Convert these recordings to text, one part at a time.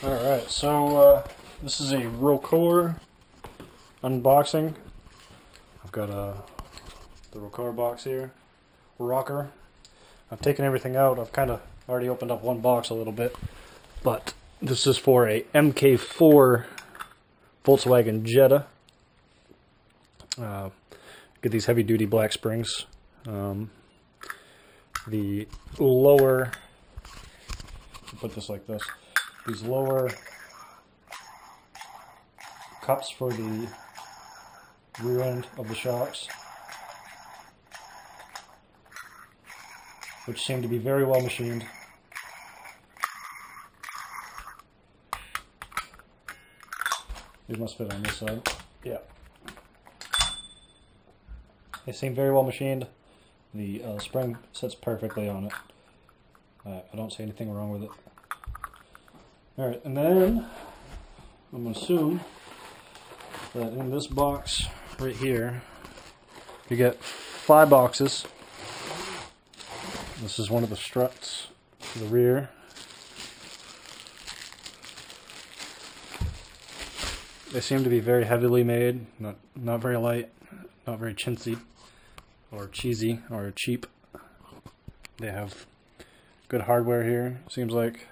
Alright, so this is a rokkor unboxing. I've got the rokkor box here, rocker. I've taken everything out. I've kind of already opened up one box a little bit, but this is for a mk4 Volkswagen Jetta. Get these heavy duty black springs. The lower, put this like this, these lower cups for the rear end of the shocks, which seem to be very well machined. These must fit on this side. Yeah. They seem very well machined. The spring sits perfectly on it. I don't see anything wrong with it. Alright, and then I'm going to assume that in this box right here, you get 5 boxes. This is one of the struts to the rear. They seem to be very heavily made, not very light, not very chintzy or cheesy or cheap. They have good hardware here, seems like.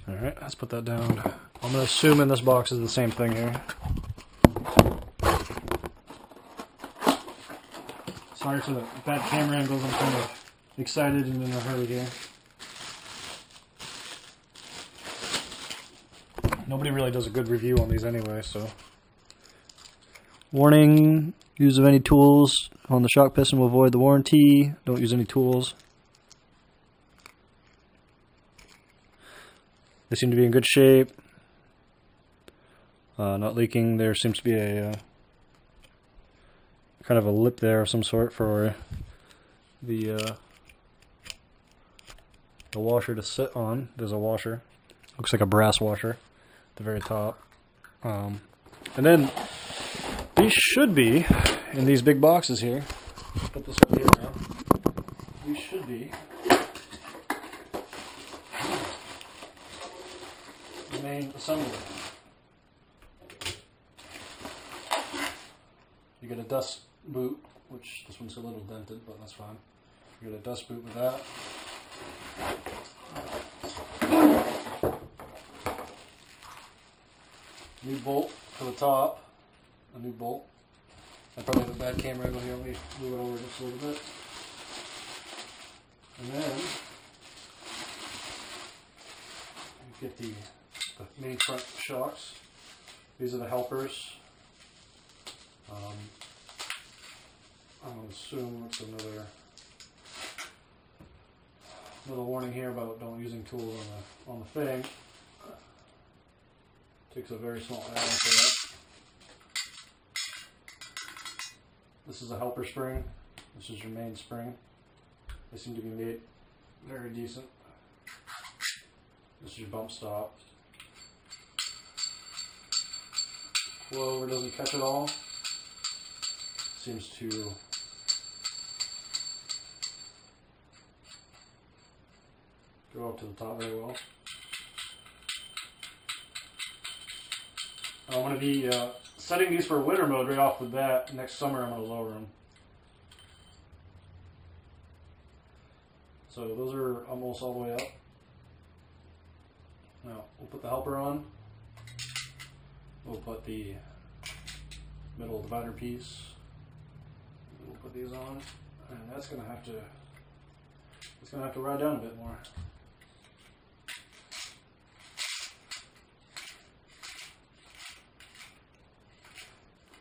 Alright, let's put that down. I'm going to assume in this box is the same thing here. Sorry for the bad camera angles, I'm kind of excited and in a hurry here. Nobody really does a good review on these anyway, so. Warning, use of any tools on the shock piston will void the warranty. Don't use any tools. They seem to be in good shape. Not leaking. There seems to be a kind of a lip there of some sort for the washer to sit on. There's a washer. Looks like a brass washer at the very top. And then these should be in these big boxes here. Put this over here now. These should be the main assembly. You get a dust boot, which this one's a little dented, but that's fine. You get a dust boot with that. New bolt for the top. A new bolt. I probably have a bad camera angle here. Let me move it over just a little bit. And then you get the main front shocks. These are the helpers. I'm going to assume it's another little warning here about don't using tools on the thing. Takes a very small add-on for that. This is a helper spring. This is your main spring. They seem to be made very decent. This is your bump stop. Coilover doesn't catch it all. Seems to go up to the top very well. I'm going to be setting these for winter mode right off the bat. Next summer I'm going to lower them. So those are almost all the way up. Now we'll put the helper on. We'll put the middle divider piece. We'll put these on, and that's going to have to ride down a bit more.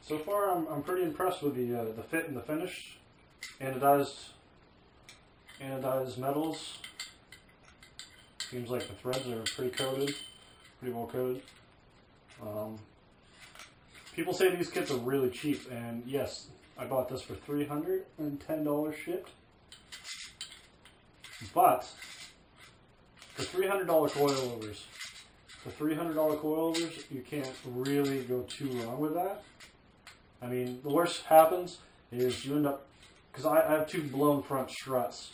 So far, I'm pretty impressed with the fit and the finish. Anodized metals. Seems like the threads are pretty coated, pretty well coated. People say these kits are really cheap, and yes, I bought this for $310 shipped. But for $300 coilovers, you can't really go too wrong with that. I mean, the worst happens is you end up, because I have 2 blown front struts,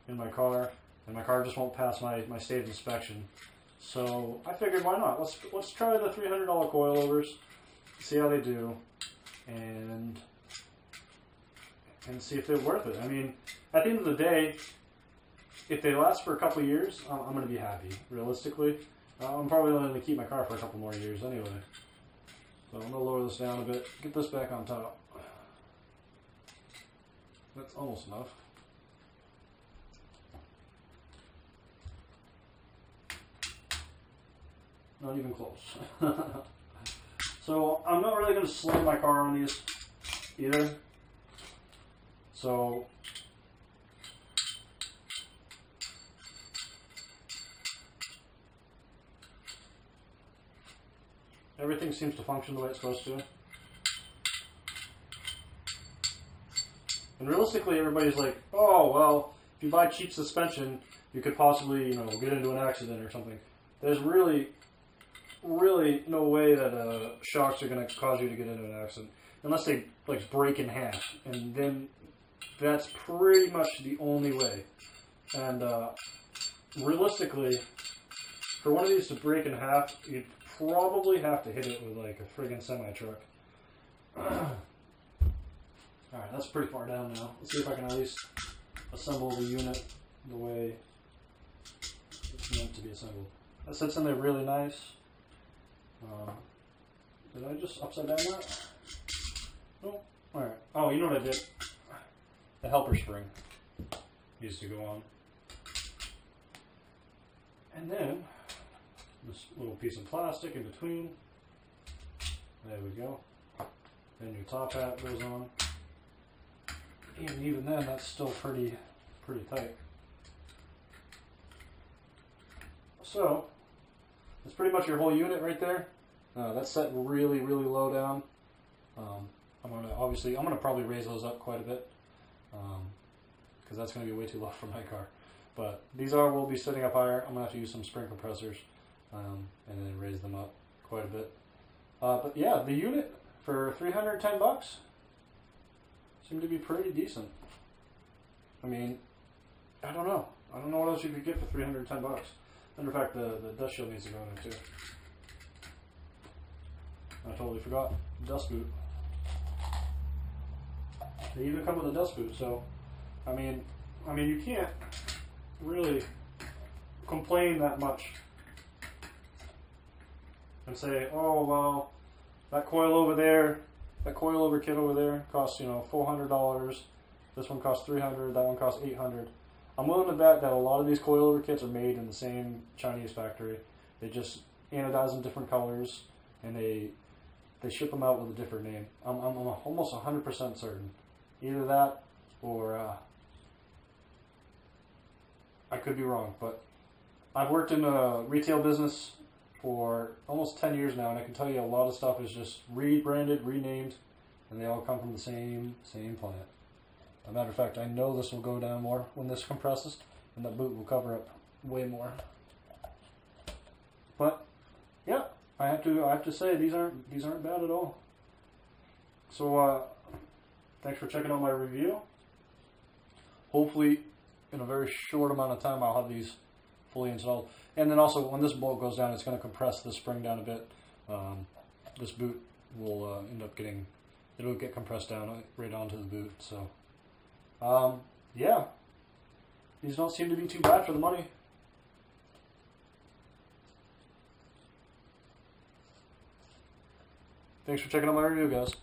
in my car, and my car just won't pass my state of inspection. So I figured, why not? Let's try the $300 coilovers, see how they do, and see if they're worth it. I mean, at the end of the day, if they last for a couple of years, I'm going to be happy. Realistically, I'm probably only going to keep my car for a couple more years anyway. So I'm going to lower this down a bit, get this back on top. That's almost enough. Not even close. So I'm not really going to slam my car on these either. So everything seems to function the way it's supposed to. And realistically, everybody's like, oh, well, if you buy cheap suspension, you could possibly, get into an accident or something. There's really no way that shocks are going to cause you to get into an accident. Unless they, break in half. And then that's pretty much the only way. And realistically, for one of these to break in half, you'd probably have to hit it with, a friggin' semi-truck. Alright, that's pretty far down now. Let's see if I can at least assemble the unit the way it's meant to be assembled. That sits in there really nice. Did I just upside down that? Oh, alright. Oh, you know what I did? The helper spring needs to go on. And then, this little piece of plastic in between. There we go. Then your top hat goes on. And even then, that's still pretty tight. So, that's pretty much your whole unit right there. That's set really low down. I'm gonna probably raise those up quite a bit because that's gonna be way too low for my car. But these will be sitting up higher. I'm gonna have to use some spring compressors and then raise them up quite a bit. But yeah, the unit for $310 seemed to be pretty decent. I mean, I don't know what else you could get for $310. Matter of fact, the dust shield needs to go in there too. I totally forgot. Dust boot. They even come with a dust boot, so I mean you can't really complain that much and say, oh well, that coilover kit over there costs $400. This one costs $300. That one costs $800. I'm willing to bet that a lot of these coilover kits are made in the same Chinese factory. They just anodize in different colors, and they ship them out with a different name. I'm almost 100% certain. Either that, or I could be wrong. But I've worked in a retail business for almost 10 years now, and I can tell you a lot of stuff is just rebranded, renamed, and they all come from the same plant. As a matter of fact, I know this will go down more when this compresses, and the boot will cover up way more. But yeah, I have to say these aren't bad at all. So thanks for checking out my review. Hopefully, in a very short amount of time, I'll have these fully installed. And then also, when this bolt goes down, it's going to compress the spring down a bit. This boot will end up it'll get compressed down right onto the boot. So, yeah, these don't seem to be too bad for the money. Thanks for checking out my review, guys.